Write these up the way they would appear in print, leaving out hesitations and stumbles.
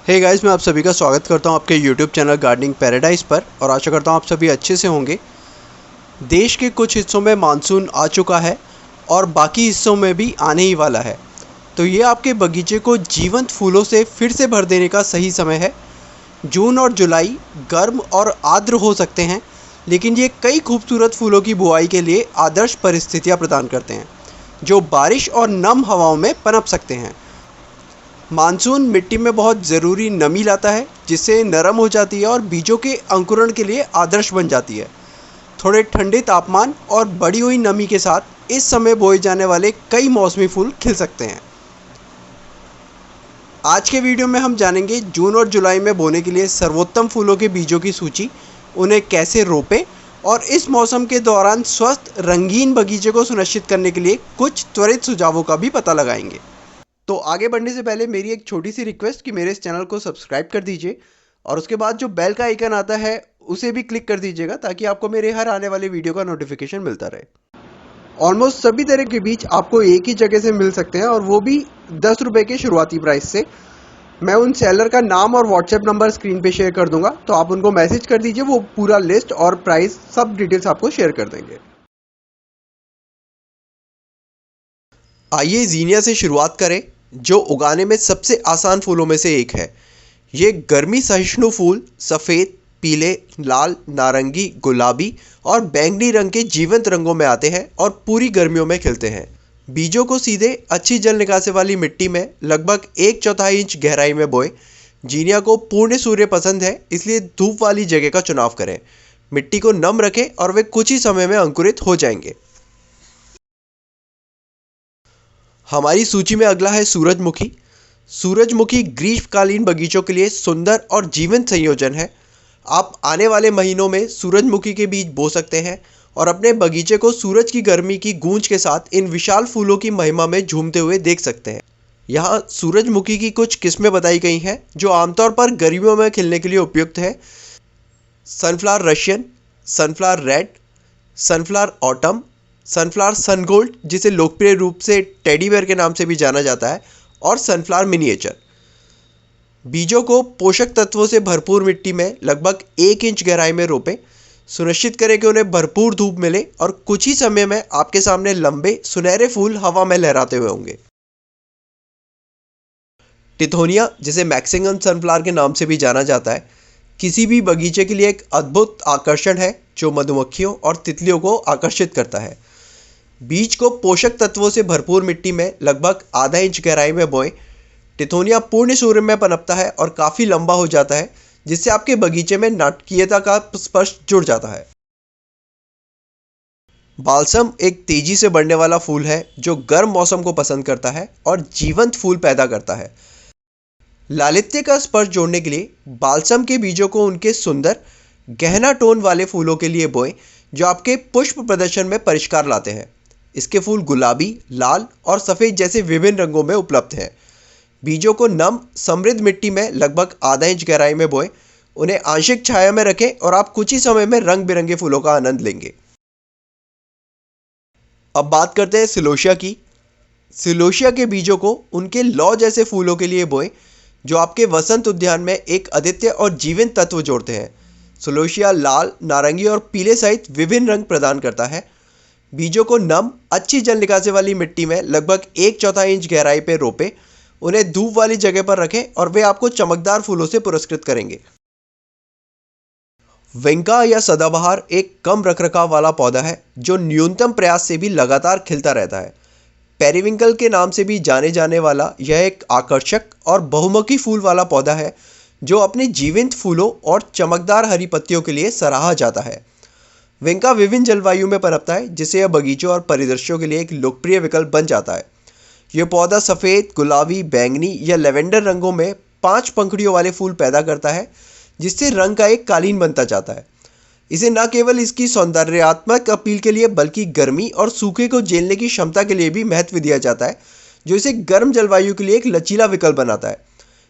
Hey guys, मैं आप सभी का स्वागत करता हूं आपके यूट्यूब चैनल गार्डनिंग पैराडाइज पर और आशा करता हूं आप सभी अच्छे से होंगे। देश के कुछ हिस्सों में मानसून आ चुका है और बाकी हिस्सों में भी आने ही वाला है, तो ये आपके बगीचे को जीवंत फूलों से फिर से भर देने का सही समय है। जून और जुलाई गर्म और आर्द्र हो सकते हैं, लेकिन ये कई खूबसूरत फूलों की बुआई के लिए आदर्श परिस्थितियाँ प्रदान करते हैं, जो बारिश और नम हवाओं में पनप सकते हैं। मानसून मिट्टी में बहुत ज़रूरी नमी लाता है, जिससे नरम हो जाती है और बीजों के अंकुरण के लिए आदर्श बन जाती है। थोड़े ठंडे तापमान और बढ़ी हुई नमी के साथ इस समय बोए जाने वाले कई मौसमी फूल खिल सकते हैं। आज के वीडियो में हम जानेंगे जून और जुलाई में बोने के लिए सर्वोत्तम फूलों के बीजों की सूची, उन्हें कैसे रोपें और इस मौसम के दौरान स्वस्थ रंगीन बगीचे को सुनिश्चित करने के लिए कुछ त्वरित सुझावों का भी पता लगाएंगे। तो आगे बढ़ने से पहले मेरी एक छोटी सी रिक्वेस्ट कि मेरे इस चैनल को सब्सक्राइब कर दीजिए और उसके बाद जो बेल का आइकन आता है उसे भी क्लिक कर दीजिएगा, ताकि आपको मेरे हर आने वाले वीडियो का नोटिफिकेशन मिलता रहे। ऑलमोस्ट सभी तरह के बीज आपको एक ही जगह से मिल सकते हैं, और वो भी 10 रुपये के शुरुआती प्राइस से। मैं उन सेलर का नाम और व्हाट्सएप नंबर स्क्रीन पे शेयर कर दूंगा, तो आप उनको मैसेज कर दीजिए, वो पूरा लिस्ट और प्राइस सब डिटेल्स आपको शेयर कर देंगे। आइए जीनिया से शुरुआत करें, जो उगाने में सबसे आसान फूलों में से एक है। ये गर्मी सहिष्णु फूल सफ़ेद, पीले, लाल, नारंगी, गुलाबी और बैंगनी रंग के जीवंत रंगों में आते हैं और पूरी गर्मियों में खिलते हैं। बीजों को सीधे अच्छी जल निकासी वाली मिट्टी में लगभग 1/4 इंच गहराई में बोए। जीनिया को पूर्ण सूर्य पसंद है, इसलिए धूप वाली जगह का चुनाव करें। मिट्टी को नम रखें और वे कुछ ही समय में अंकुरित हो जाएंगे। हमारी सूची में अगला है सूरजमुखी। सूरजमुखी ग्रीष्मकालीन बगीचों के लिए सुंदर और जीवंत संयोजन है। आप आने वाले महीनों में सूरजमुखी के बीज बो सकते हैं और अपने बगीचे को सूरज की गर्मी की गूंज के साथ इन विशाल फूलों की महिमा में झूमते हुए देख सकते हैं। यहाँ सूरजमुखी की कुछ किस्में बताई गई हैं जो आमतौर पर गर्मियों में खिलने के लिए उपयुक्त है। Sunflower Russian, sunflower red, sunflower autumn, sunflower sungold, जिसे लोकप्रिय रूप से टेडी बेयर के नाम से भी जाना जाता है, और सनफ्लावर मिनिएचर। बीजों को पोषक तत्वों से भरपूर मिट्टी में लगभग 1 इंच गहराई में रोपें। सुनिश्चित करें कि उन्हें भरपूर धूप मिले और कुछ ही समय में आपके सामने लंबे सुनहरे फूल हवा में लहराते हुए होंगे। टिथोनिया, जिसे मैक्सिकन सनफ्लावर के नाम से भी जाना जाता है, किसी भी बगीचे के लिए एक अद्भुत आकर्षण है जो मधुमक्खियों और तितलियों को आकर्षित करता है। बीज को पोषक तत्वों से भरपूर मिट्टी में लगभग आधा इंच गहराई में बोएं। टिथोनिया पूर्ण सूर्य में पनपता है और काफ़ी लंबा हो जाता है, जिससे आपके बगीचे में नाटकीयता का स्पर्श जुड़ जाता है। बाल्सम एक तेजी से बढ़ने वाला फूल है जो गर्म मौसम को पसंद करता है और जीवंत फूल पैदा करता है। लालित्य का स्पर्श जोड़ने के लिए बाल्सम के बीजों को उनके सुंदर गहना टोन वाले फूलों के लिए बोएं, जो आपके पुष्प प्रदर्शन में परिष्कार लाते हैं। इसके फूल गुलाबी, लाल और सफ़ेद जैसे विभिन्न रंगों में उपलब्ध हैं। बीजों को नम समृद्ध मिट्टी में लगभग आधा इंच गहराई में बोएं। उन्हें आंशिक छाया में रखें और आप कुछ ही समय में रंग बिरंगे फूलों का आनंद लेंगे। अब बात करते हैं सिलोशिया की। सिलोशिया के बीजों को उनके लौ जैसे फूलों के लिए बोएं, जो आपके वसंत उद्यान में एक अद्वितीय और जीवंत तत्व जोड़ते हैं। सिलोशिया लाल, नारंगी और पीले सहित विभिन्न रंग प्रदान करता है। बीजों को नम अच्छी जल निकासी वाली मिट्टी में लगभग 1/4 इंच गहराई पर रोपें। उन्हें धूप वाली जगह पर रखें और वे आपको चमकदार फूलों से पुरस्कृत करेंगे। विंका या सदाबहार एक कम रखरखाव वाला पौधा है जो न्यूनतम प्रयास से भी लगातार खिलता रहता है। पेरिविंकल के नाम से भी जाने जाने वाला यह एक आकर्षक और बहुमुखी फूल वाला पौधा है जो अपने जीवंत फूलों और चमकदार हरी पत्तियों के लिए सराहा जाता है। विंका विभिन्न जलवायु में पनपता है, जिससे यह बगीचों और परिदृश्यों के लिए एक लोकप्रिय विकल्प बन जाता है। यह पौधा सफ़ेद, गुलाबी, बैंगनी या लेवेंडर रंगों में 5 पंखुड़ियों वाले फूल पैदा करता है, जिससे रंग का एक कालीन बनता जाता है। इसे न केवल इसकी सौंदर्यात्मक अपील के लिए बल्कि गर्मी और सूखे को झेलने की क्षमता के लिए भी महत्व दिया जाता है, जो इसे गर्म जलवायु के लिए एक लचीला विकल्प बनाता है।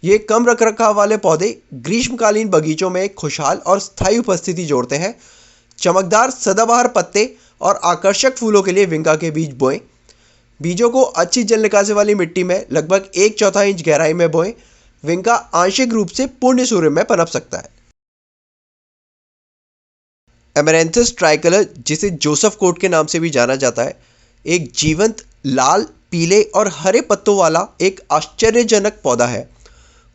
ये कम रखरखाव वाले पौधे ग्रीष्मकालीन बगीचों में एक खुशहाल और स्थायी उपस्थिति जोड़ते हैं। चमकदार सदाबहार पत्ते और आकर्षक फूलों के लिए विंका के बीज बोएं। बीजों को अच्छी जल निकासी वाली मिट्टी में लगभग 1/4 इंच गहराई में बोएं। विंका आंशिक रूप से पूर्ण सूर्य में पनप सकता है। एमेरेंथस ट्राइकलर, जिसे जोसेफ कोर्ट के नाम से भी जाना जाता है, एक जीवंत लाल, पीले और हरे पत्तों वाला एक आश्चर्यजनक पौधा है।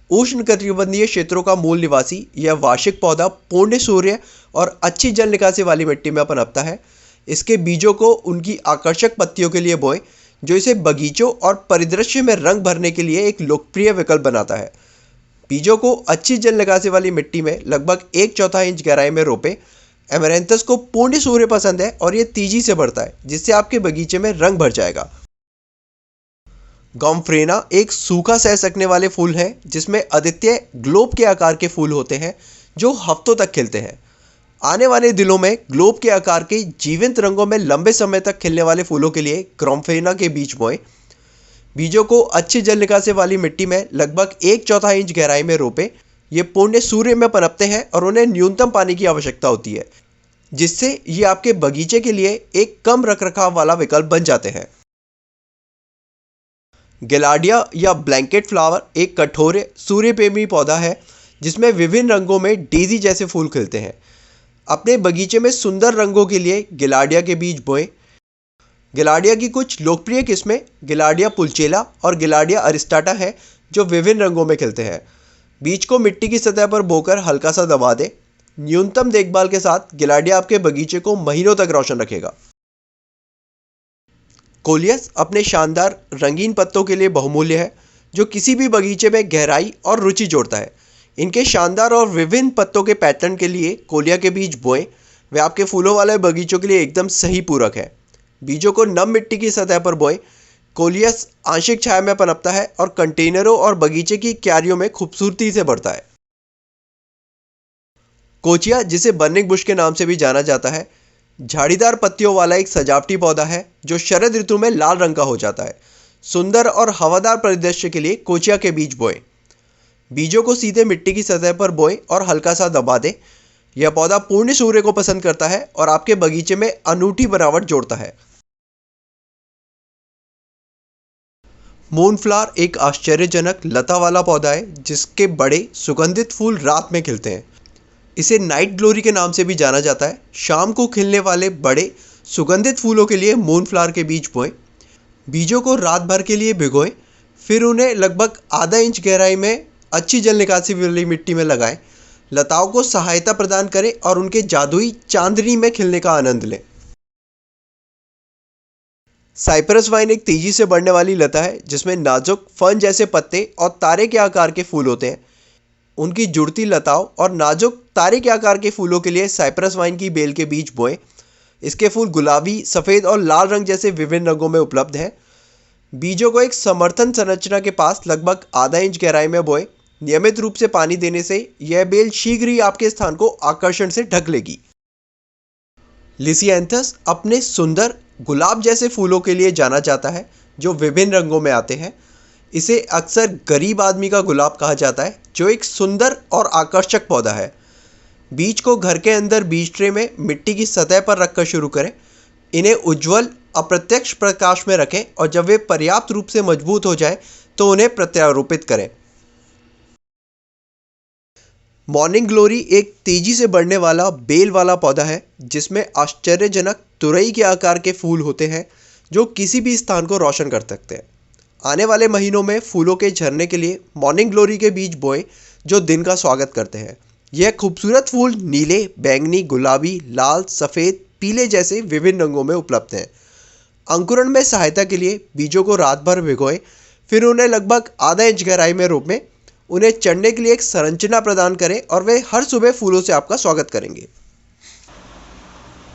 उष्णकटिबंधीय क्षेत्रों का मूल निवासी यह वार्षिक पौधा पूर्ण सूर्य और अच्छी जल निकासी वाली मिट्टी में पनपता है। इसके बीजों को उनकी आकर्षक पत्तियों के लिए बोएं, जो इसे बगीचों और परिदृश्य में रंग भरने के लिए एक लोकप्रिय विकल्प बनाता है। बीजों को अच्छी जल निकासी वाली मिट्टी में लगभग 1/4 इंच गहराई में रोपें। एमेरेंथस को पूर्ण सूर्य पसंद है और ये तेजी से बढ़ता है, जिससे आपके बगीचे में रंग भर जाएगा। गॉम्फ्रेना एक सूखा सह सकने वाले फूल है, जिसमें अद्वितीय ग्लोब के आकार के फूल होते हैं जो हफ्तों तक खिलते हैं। आने वाले दिनों में ग्लोब के आकार के जीवंत रंगों में लंबे समय तक खिलने वाले फूलों के लिए गॉम्फ्रेना के बीज बोएं। बीजों को अच्छी जल निकासी वाली मिट्टी में लगभग 1/4 इंच गहराई में रोपें। ये पूर्ण सूर्य में पनपते हैं और उन्हें न्यूनतम पानी की आवश्यकता होती है, जिससे ये आपके बगीचे के लिए एक कम रखरखाव वाला विकल्प बन जाते हैं। गिलार्डिया या ब्लैंकेट फ्लावर एक कठोर सूर्यप्रेमी पौधा है, जिसमें विभिन्न रंगों में डेजी जैसे फूल खिलते हैं। अपने बगीचे में सुंदर रंगों के लिए गिलार्डिया के बीज बोएं। गिलार्डिया की कुछ लोकप्रिय किस्में गिलार्डिया पुलचेला और गिलार्डिया अरिस्टाटा है, जो विभिन्न रंगों में खिलते हैं। बीज को मिट्टी की सतह पर बोकर हल्का सा दबा दें। न्यूनतम देखभाल के साथ गिलार्डिया आपके बगीचे को महीनों तक रोशन रखेगा। कोलियस अपने शानदार रंगीन पत्तों के लिए बहुमूल्य है, जो किसी भी बगीचे में गहराई और रुचि जोड़ता है। इनके शानदार और विभिन्न पत्तों के पैटर्न के लिए कोलिया के बीज बोएं। वे आपके फूलों वाले बगीचों के लिए एकदम सही पूरक है। बीजों को नम मिट्टी की सतह पर बोएं। कोलियस आंशिक छाया में पनपता है और कंटेनरों और बगीचे की क्यारियों में खूबसूरती से बढ़ता है। कोचिया, जिसे बर्निंग बुश के नाम से भी जाना जाता है, झाड़ीदार पत्तियों वाला एक सजावटी पौधा है जो शरद ऋतु में लाल रंग का हो जाता है। सुंदर और हवादार परिदृश्य के लिए कोचिया के बीज बोएं। बीजों को सीधे मिट्टी की सतह पर बोएं और हल्का सा दबा दें। यह पौधा पूर्ण सूर्य को पसंद करता है और आपके बगीचे में अनूठी बनावट जोड़ता है। मूनफ्लावर एक आश्चर्यजनक लता वाला पौधा है, जिसके बड़े सुगंधित फूल रात में खिलते हैं। इसे नाइट ग्लोरी के नाम से भी जाना जाता है। शाम को खिलने वाले बड़े सुगंधित फूलों के लिए मूनफ्लावर के बीज बोएं। बीजों को रात भर के लिए भिगोएं, फिर उन्हें लगभग आधा इंच गहराई में अच्छी जल निकासी वाली मिट्टी में लगाएं। लताओं को सहायता प्रदान करें और उनके जादुई चांदनी में खिलने का आनंद लें। साइप्रस वाइन एक तेजी से बढ़ने वाली लता है, जिसमें नाजुक फन जैसे पत्ते और तारे के आकार के फूल होते हैं। उनकी जुड़ती लताओं और नाजुक तारे के आकार के फूलों के लिए साइप्रस वाइन की बेल के बीज बोएं। इसके फूल गुलाबी, सफ़ेद और लाल रंग जैसे विभिन्न रंगों में उपलब्ध हैं। बीजों को एक समर्थन संरचना के पास लगभग आधा इंच गहराई में बोएं। नियमित रूप से पानी देने से यह बेल शीघ्र ही आपके स्थान को आकर्षण से ढक लेगी। लिसिएंथस अपने सुंदर गुलाब जैसे फूलों के लिए जाना जाता है, जो विभिन्न रंगों में आते हैं। इसे अक्सर गरीब आदमी का गुलाब कहा जाता है, जो एक सुंदर और आकर्षक पौधा है। बीज को घर के अंदर बीज ट्रे में मिट्टी की सतह पर रखकर शुरू करें। इन्हें उज्ज्वल अप्रत्यक्ष प्रकाश में रखें और जब वे पर्याप्त रूप से मजबूत हो जाए तो उन्हें प्रत्यारोपित करें। मॉर्निंग ग्लोरी एक तेजी से बढ़ने वाला बेल वाला पौधा है, जिसमें आश्चर्यजनक तुरई के आकार के फूल होते हैं, जो किसी भी स्थान को रोशन कर सकते हैं। आने वाले महीनों में फूलों के झरने के लिए मॉर्निंग ग्लोरी के बीज बोएं, जो दिन का स्वागत करते हैं। यह खूबसूरत फूल नीले, बैंगनी, गुलाबी, लाल, सफ़ेद, पीले जैसे विभिन्न रंगों में उपलब्ध हैं। अंकुरण में सहायता के लिए बीजों को रात भर भिगोएं, फिर उन्हें लगभग आधा इंच गहराई में रोपें। उन्हें चढ़ने के लिए एक संरचना प्रदान करें और वे हर सुबह फूलों से आपका स्वागत करेंगे।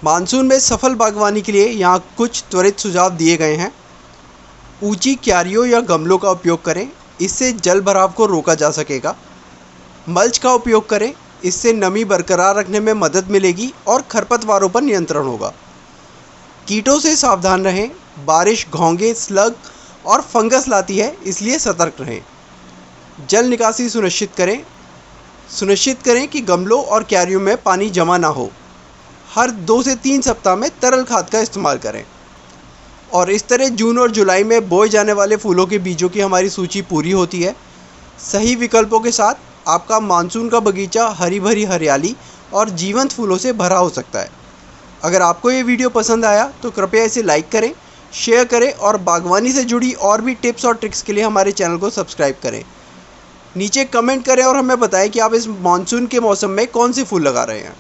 मानसून में सफल बागवानी के लिए यहाँ कुछ त्वरित सुझाव दिए गए हैं। ऊंची क्यारियों या गमलों का उपयोग करें, इससे जल भराव को रोका जा सकेगा। मल्च का उपयोग करें, इससे नमी बरकरार रखने में मदद मिलेगी और खरपतवारों पर नियंत्रण होगा। कीटों से सावधान रहें, बारिश घोंघे, स्लग और फंगस लाती है, इसलिए सतर्क रहें। जल निकासी सुनिश्चित करें कि गमलों और क्यारियों में पानी जमा ना हो। हर 2 से 3 सप्ताह में तरल खाद का इस्तेमाल करें। और इस तरह जून और जुलाई में बोए जाने वाले फूलों के बीजों की हमारी सूची पूरी होती है। सही विकल्पों के साथ आपका मानसून का बगीचा हरी भरी हरियाली और जीवंत फूलों से भरा हो सकता है। अगर आपको ये वीडियो पसंद आया तो कृपया इसे लाइक करें, शेयर करें और बागवानी से जुड़ी और भी टिप्स और ट्रिक्स के लिए हमारे चैनल को सब्सक्राइब करें। नीचे कमेंट करें और हमें बताएं कि आप इस मानसून के मौसम में कौन से फूल लगा रहे हैं।